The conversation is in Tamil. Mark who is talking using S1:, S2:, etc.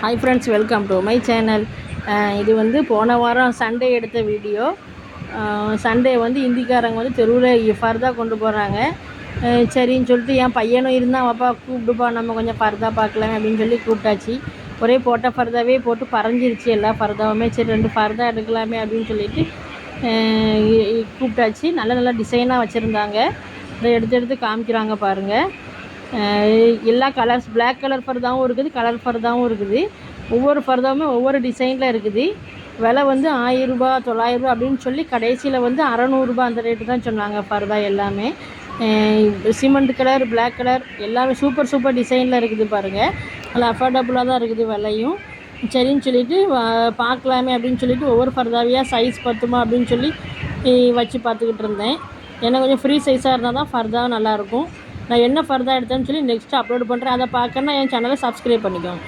S1: Hi friends, welcome to my channel. இது வந்து போன வாரம் சண்டே எடுத்த வீடியோ. சண்டே வந்து இந்திக்காரங்க வந்து தெருவில் ஃபர்தா கொண்டு போகிறாங்க. சரின்னு சொல்லிட்டு என் பையனும் இருந்தான், வாப்பா கூப்பிடுப்பா நம்ம கொஞ்சம் ஃபர்தா பார்க்கலாம் அப்படின்னு சொல்லி கூப்பிட்டாச்சு. ஒரே போட்ட ஃபர்தாவே போட்டு பறஞ்சிருச்சு எல்லா ஃபர்தாவுமே. சரி 2 ஃபர்தா எடுக்கலாமே அப்படின்னு சொல்லிட்டு கூப்பிட்டாச்சு. நல்ல நல்ல டிசைனாக வச்சுருந்தாங்க. இதை எடுத்து காமிக்கிறாங்க பாருங்கள். எல்லா கலர்ஸ், பிளாக் கலர் ஃபர்தாவும் இருக்குது, கலர் ஃபர்தாவும் இருக்குது. ஒவ்வொரு ஃபர்தாவுமே ஒவ்வொரு டிசைனில் இருக்குது. விலை வந்து 1000 ரூபா 900 ரூபா அப்படின்னு சொல்லி கடைசியில் வந்து 600 ரூபா அந்த ரேட்டு தான் சொன்னாங்க ஃபர்தா எல்லாமே. சிமெண்ட் கலர், பிளாக் கலர் எல்லாமே சூப்பர் டிசைனில் இருக்குது பாருங்கள். நல்லா அஃபோர்டபுளாக தான் இருக்குது விலையும். சரின்னு சொல்லிவிட்டு பார்க்கலாமே அப்படின்னு சொல்லிவிட்டு ஒவ்வொரு ஃபர்தாவியாக சைஸ் பத்துமா அப்படின்னு சொல்லி வச்சு பார்த்துக்கிட்டு இருந்தேன். ஏன்னா கொஞ்சம் ஃப்ரீ சைஸாக இருந்தால் தான் ஃபர்தா நல்லாயிருக்கும். நான் என்ன ஃபர்தா எடுத்தேன்னு சொல்லி நெக்ஸ்ட்டு அப்லோட் பண்ணுறேன். அதை பார்க்கணுன்னா என் சேனலை சப்ஸ்கிரைப் பண்ணிக்கோங்க.